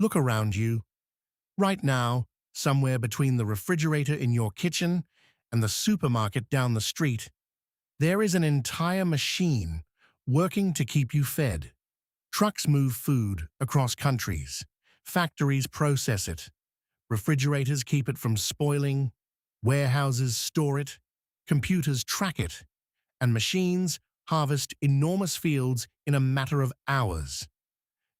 Look around you. Right now, somewhere between the refrigerator in your kitchen and the supermarket down the street, there is an entire machine working to keep you fed. Trucks move food across countries. Factories process it. Refrigerators keep it from spoiling. Warehouses store it. Computers track it. And machines harvest enormous fields in a matter of hours.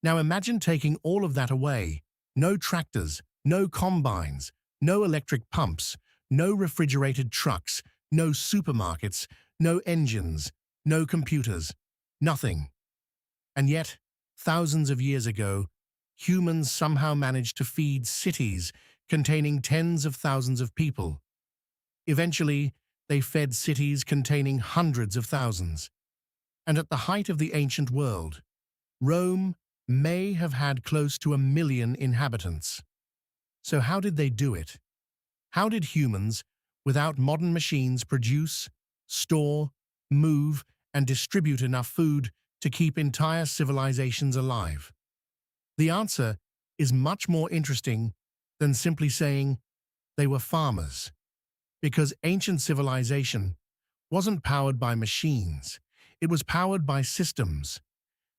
Now imagine taking all of that away. No tractors, no combines, no electric pumps, no refrigerated trucks, no supermarkets, no engines, no computers, nothing. And yet, thousands of years ago, humans somehow managed to feed cities containing tens of thousands of people. Eventually, they fed cities containing hundreds of thousands. And at the height of the ancient world, Rome may have had close to 1 million inhabitants. So how did they do it? How did humans, without modern machines, produce, store, move, and distribute enough food to keep entire civilizations alive? The answer is much more interesting than simply saying they were farmers, because ancient civilization wasn't powered by machines, it was powered by systems.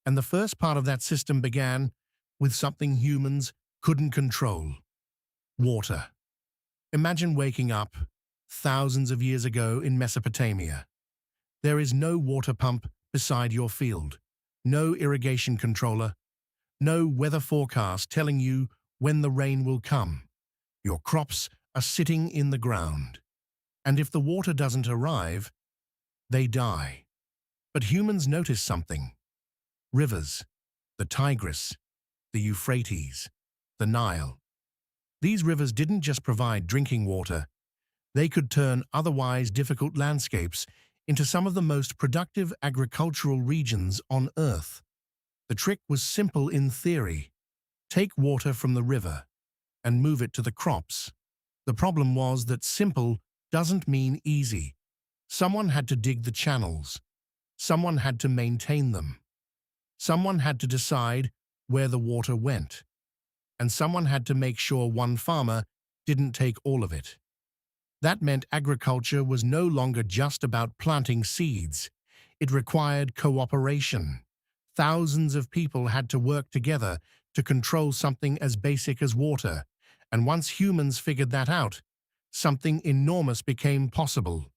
And the first part of that system began with something humans couldn't control: water. Imagine waking up thousands of years ago in Mesopotamia. There is no water pump beside your field, no irrigation controller, no weather forecast telling you when the rain will come. Your crops are sitting in the ground. And if the water doesn't arrive, they die. But humans notice something. Rivers, the Tigris, the Euphrates, the Nile. These rivers didn't just provide drinking water, they could turn otherwise difficult landscapes into some of the most productive agricultural regions on Earth. The trick was simple in theory. Take water from the river and move it to the crops. The problem was that simple doesn't mean easy. Someone had to dig the channels. Someone had to maintain them. Someone had to decide where the water went. And someone had to make sure one farmer didn't take all of it. That meant agriculture was no longer just about planting seeds. It required cooperation. Thousands of people had to work together to control something as basic as water. And once humans figured that out, something enormous became possible.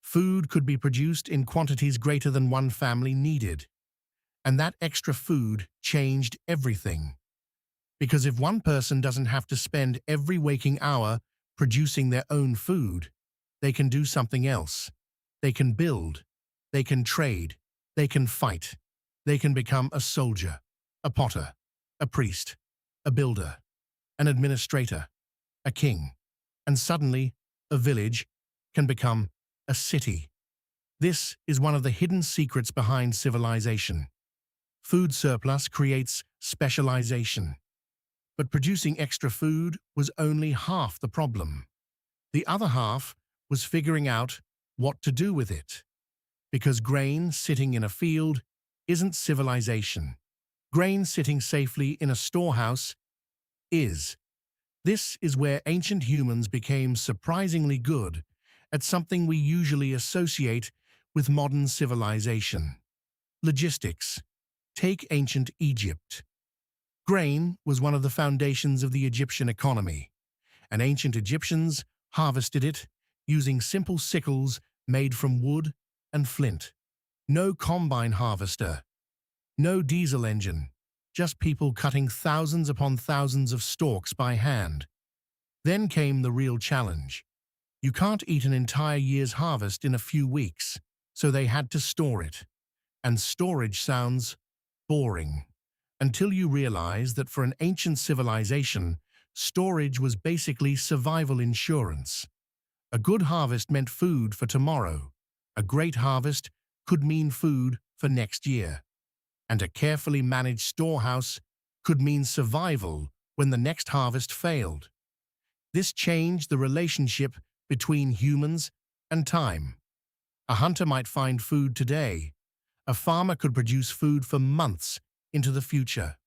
Food could be produced in quantities greater than one family needed. And that extra food changed everything. Because if one person doesn't have to spend every waking hour producing their own food, they can do something else. They can build, they can trade, they can fight, they can become a soldier, a potter, a priest, a builder, an administrator, a king, and suddenly a village can become a city. This is one of the hidden secrets behind civilization. Food surplus creates specialization. But producing extra food was only half the problem. The other half was figuring out what to do with it. Because grain sitting in a field isn't civilization. Grain sitting safely in a storehouse is. This is where ancient humans became surprisingly good at something we usually associate with modern civilization: logistics. Take ancient Egypt. Grain was one of the foundations of the Egyptian economy, and ancient Egyptians harvested it using simple sickles made from wood and flint. No combine harvester, no diesel engine, just people cutting thousands upon thousands of stalks by hand. Then came the real challenge. You can't eat an entire year's harvest in a few weeks, so they had to store it. And storage sounds boring, until you realize that for an ancient civilization, storage was basically survival insurance. A good harvest meant food for tomorrow. A great harvest could mean food for next year. And a carefully managed storehouse could mean survival when the next harvest failed. This changed the relationship between humans and time. A hunter might find food today. A farmer could produce food for months into the future.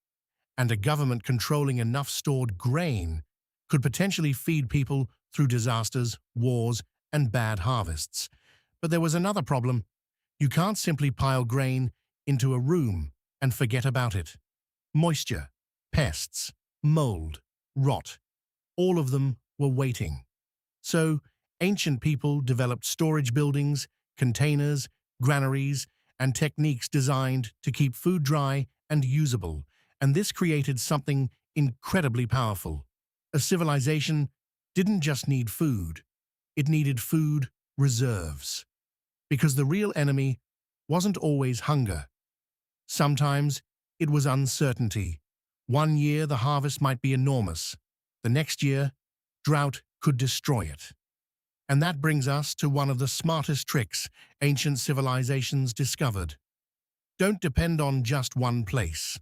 and a government controlling enough stored grain could potentially feed people through disasters, wars, and bad harvests. But there was another problem. You can't simply pile grain into a room and forget about it. Moisture, pests, mold, rot, all of them were waiting. So, ancient people developed storage buildings, containers, granaries, and techniques designed to keep food dry and usable, and this created something incredibly powerful. A civilization didn't just need food, it needed food reserves. Because the real enemy wasn't always hunger. Sometimes it was uncertainty. One year the harvest might be enormous. The next year, drought could destroy it. And that brings us to one of the smartest tricks ancient civilizations discovered. Don't depend on just one place.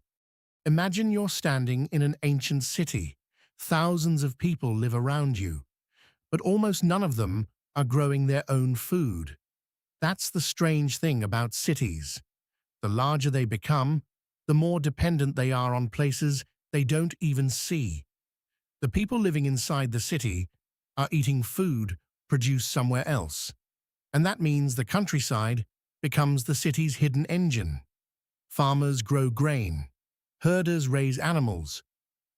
Imagine you're standing in an ancient city. Thousands of people live around you, but almost none of them are growing their own food. That's the strange thing about cities. The larger they become, the more dependent they are on places they don't even see. The people living inside the city are eating food produced somewhere else, and that means the countryside becomes the city's hidden engine. Farmers grow grain, herders raise animals,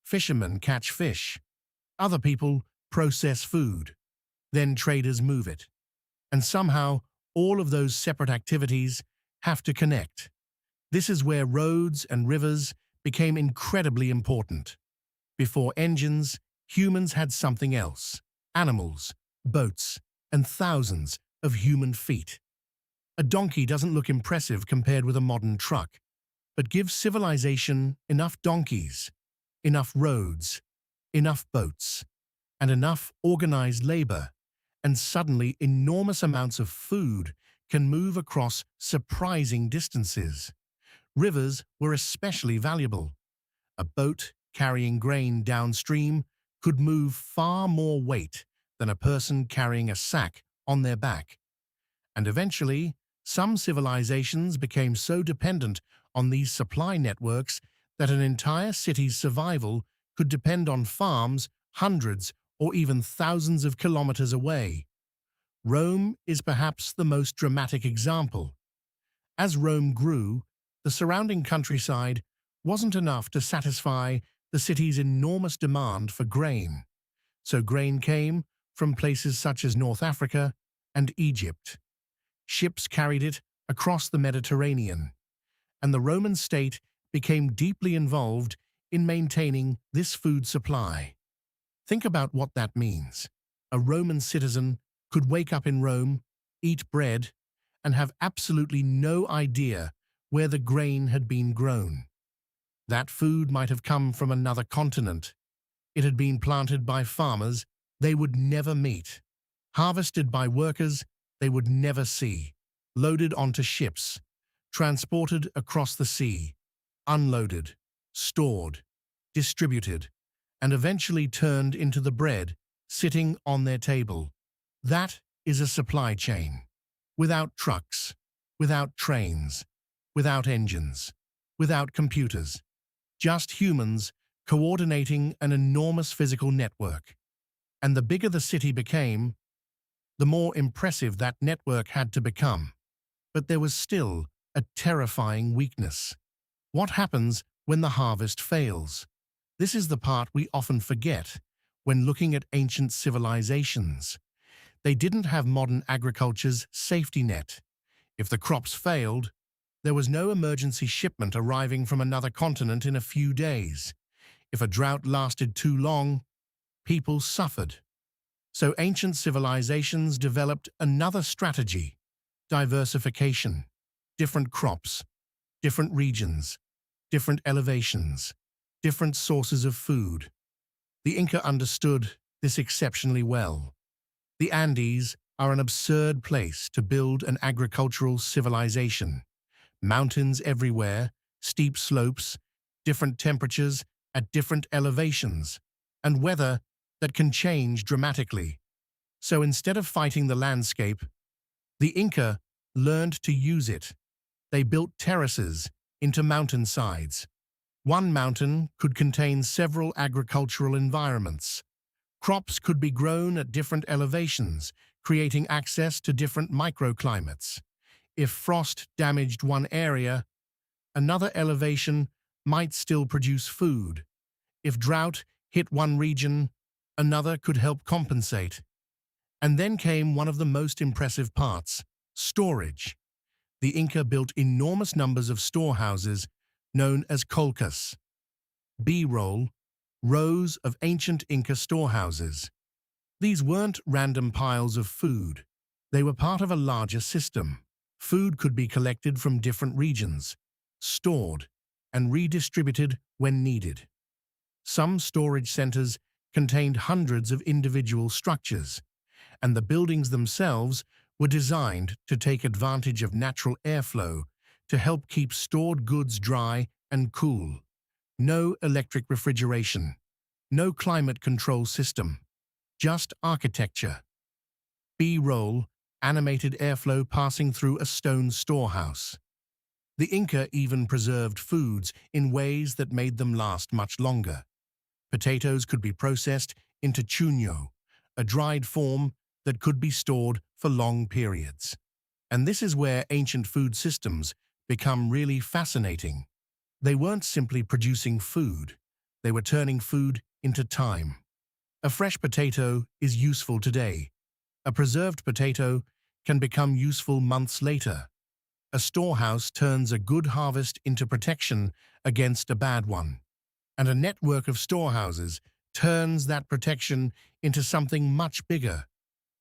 fishermen catch fish, other people process food, then traders move it. And somehow, all of those separate activities have to connect. This is where roads and rivers became incredibly important. Before engines, humans had something else: animals, boats, and thousands of human feet. A donkey doesn't look impressive compared with a modern truck, but give civilization enough donkeys, enough roads, enough boats, and enough organized labor, and suddenly enormous amounts of food can move across surprising distances. Rivers were especially valuable. A boat carrying grain downstream could move far more weight than a person carrying a sack on their back. And eventually, some civilizations became so dependent on these supply networks that an entire city's survival could depend on farms hundreds or even thousands of kilometers away. Rome is perhaps the most dramatic example. As Rome grew, the surrounding countryside wasn't enough to satisfy the city's enormous demand for grain. So grain came from places such as North Africa and Egypt. Ships carried it across the Mediterranean, and the Roman state became deeply involved in maintaining this food supply. Think about what that means. A Roman citizen could wake up in Rome, eat bread, and have absolutely no idea where the grain had been grown. That food might have come from another continent. It had been planted by farmers they would never meet, harvested by workers they would never see, loaded onto ships, transported across the sea, unloaded, stored, distributed, and eventually turned into the bread sitting on their table. That is a supply chain. Without trucks, without trains, without engines, without computers, just humans coordinating an enormous physical network. And the bigger the city became, the more impressive that network had to become. But there was still a terrifying weakness. What happens when the harvest fails? This is the part we often forget when looking at ancient civilizations. They didn't have modern agriculture's safety net. If the crops failed, there was no emergency shipment arriving from another continent in a few days. If a drought lasted too long, people suffered. So ancient civilizations developed another strategy: diversification. Different crops, different regions, different elevations, different sources of food. The Inca understood this exceptionally well. The Andes are an absurd place to build an agricultural civilization. Mountains everywhere, steep slopes, different temperatures at different elevations, and weather that can change dramatically. So instead of fighting the landscape, the Inca learned to use it. They built terraces into mountainsides, One mountain could contain several agricultural environments. Crops could be grown at different elevations, creating access to different microclimates. If frost damaged one area, another elevation might still produce food. If drought hit one region, another could help compensate. And then came one of the most impressive parts, storage. The Inca built enormous numbers of storehouses known as colchas. B-roll, rows of ancient Inca storehouses. These weren't random piles of food. They were part of a larger system. Food could be collected from different regions, stored, and redistributed when needed. Some storage centers contained hundreds of individual structures, and the buildings themselves were designed to take advantage of natural airflow to help keep stored goods dry and cool. No electric refrigeration, no climate control system, just architecture. B-roll, animated airflow passing through a stone storehouse. The Inca even preserved foods in ways that made them last much longer. Potatoes could be processed into chuño, a dried form that could be stored for long periods. And this is where ancient food systems become really fascinating. They weren't simply producing food, they were turning food into time. A fresh potato is useful today. A preserved potato can become useful months later. A storehouse turns a good harvest into protection against a bad one. And a network of storehouses turns that protection into something much bigger,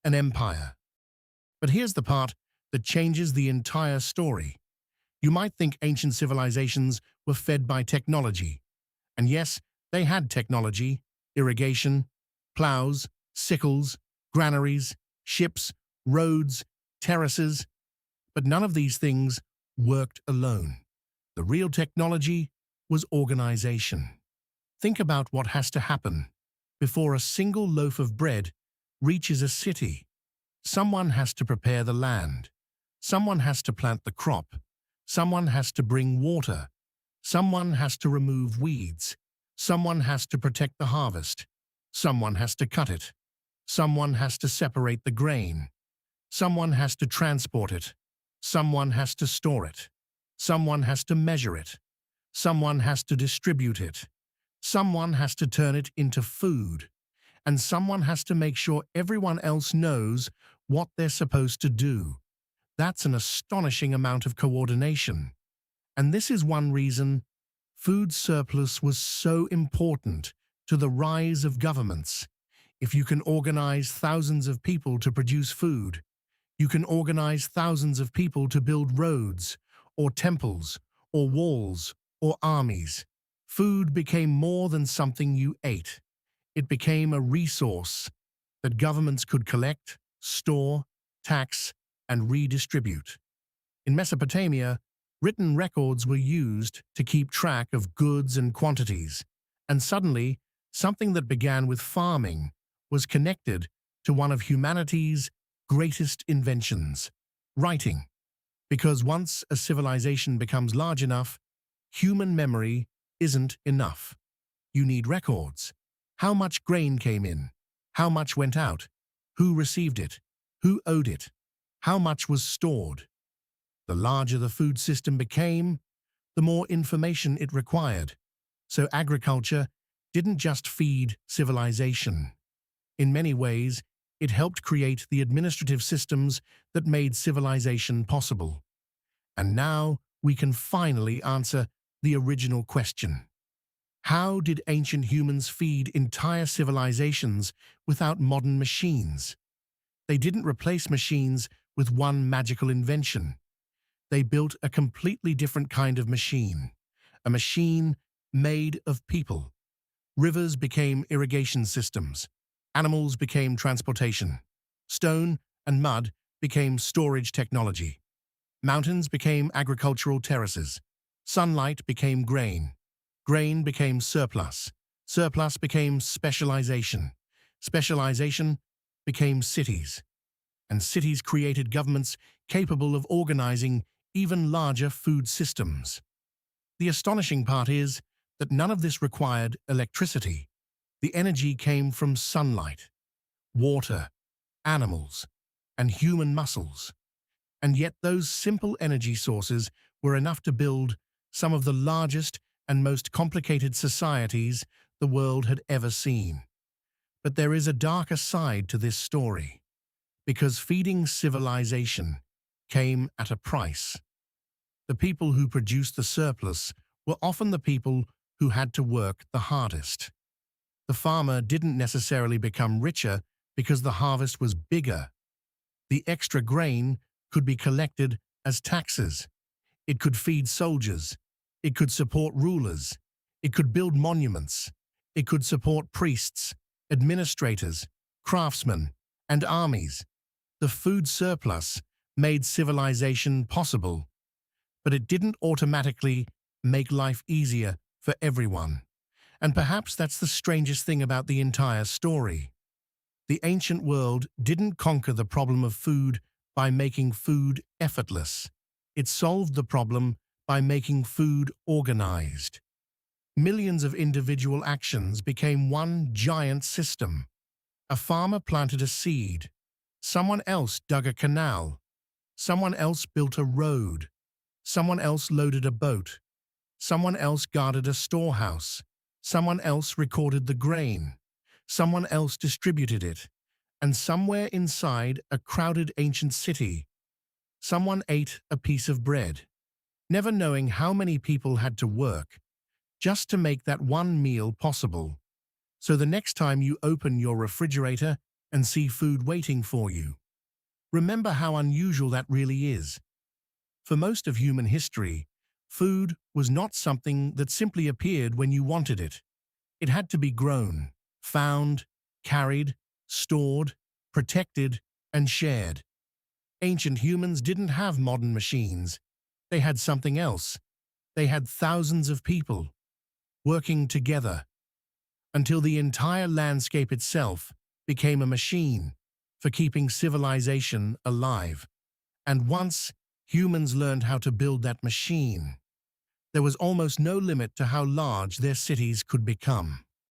an empire. But here's the part that changes the entire story. You might think ancient civilizations were fed by technology. And yes, they had technology, irrigation, plows, sickles, granaries, ships, roads, terraces. But none of these things worked alone. The real technology was organization. Think about what has to happen before a single loaf of bread reaches a city. Someone has to prepare the land. Someone has to plant the crop. Someone has to bring water. Someone has to remove weeds. Someone has to protect the harvest. Someone has to cut it. Someone has to separate the grain. Someone has to transport it. Someone has to store it. Someone has to measure it. Someone has to distribute it. Someone has to turn it into food. And someone has to make sure everyone else knows what they're supposed to do. That's an astonishing amount of coordination. And this is one reason food surplus was so important to the rise of governments. If you can organize thousands of people to produce food, you can organize thousands of people to build roads, or temples, or walls, or armies. Food became more than something you ate. It became a resource that governments could collect, store, tax, and redistribute. In Mesopotamia, written records were used to keep track of goods and quantities, and suddenly, something that began with farming was connected to one of humanity's greatest inventions, writing. Because once a civilization becomes large enough, human memory isn't enough. You need records. How much grain came in? How much went out? Who received it? Who owed it? How much was stored? The larger the food system became, the more information it required. So agriculture didn't just feed civilization. In many ways, it helped create the administrative systems that made civilization possible. And now we can finally answer the original question. How did ancient humans feed entire civilizations without modern machines? They didn't replace machines with one magical invention. They built a completely different kind of machine, a machine made of people. Rivers became irrigation systems. Animals became transportation. Stone and mud became storage technology. Mountains became agricultural terraces. Sunlight became grain. Grain became surplus. Surplus became specialization. Specialization became cities. And cities created governments capable of organizing even larger food systems. The astonishing part is that none of this required electricity. The energy came from sunlight, water, animals, and human muscles. And yet those simple energy sources were enough to build some of the largest and most complicated societies the world had ever seen. But there is a darker side to this story, because feeding civilization came at a price. The people who produced the surplus were often the people who had to work the hardest. The farmer didn't necessarily become richer because the harvest was bigger. The extra grain could be collected as taxes. It could feed soldiers. It could support rulers. It could build monuments. It could support priests, administrators, craftsmen, and armies. The food surplus made civilization possible, but it didn't automatically make life easier for everyone. And perhaps that's the strangest thing about the entire story. The ancient world didn't conquer the problem of food by making food effortless. It solved the problem by making food organized. Millions of individual actions became one giant system. A farmer planted a seed. Someone else dug a canal. Someone else built a road. Someone else loaded a boat. Someone else guarded a storehouse. Someone else recorded the grain. Someone else distributed it. And somewhere inside a crowded ancient city, someone ate a piece of bread, never knowing how many people had to work just to make that one meal possible. So the next time you open your refrigerator and see food waiting for you, remember how unusual that really is. For most of human history, food was not something that simply appeared when you wanted it. It had to be grown, found, carried, stored, protected, and shared. Ancient humans didn't have modern machines. They had something else. They had thousands of people working together until the entire landscape itself became a machine for keeping civilization alive. And once humans learned how to build that machine, there was almost no limit to how large their cities could become.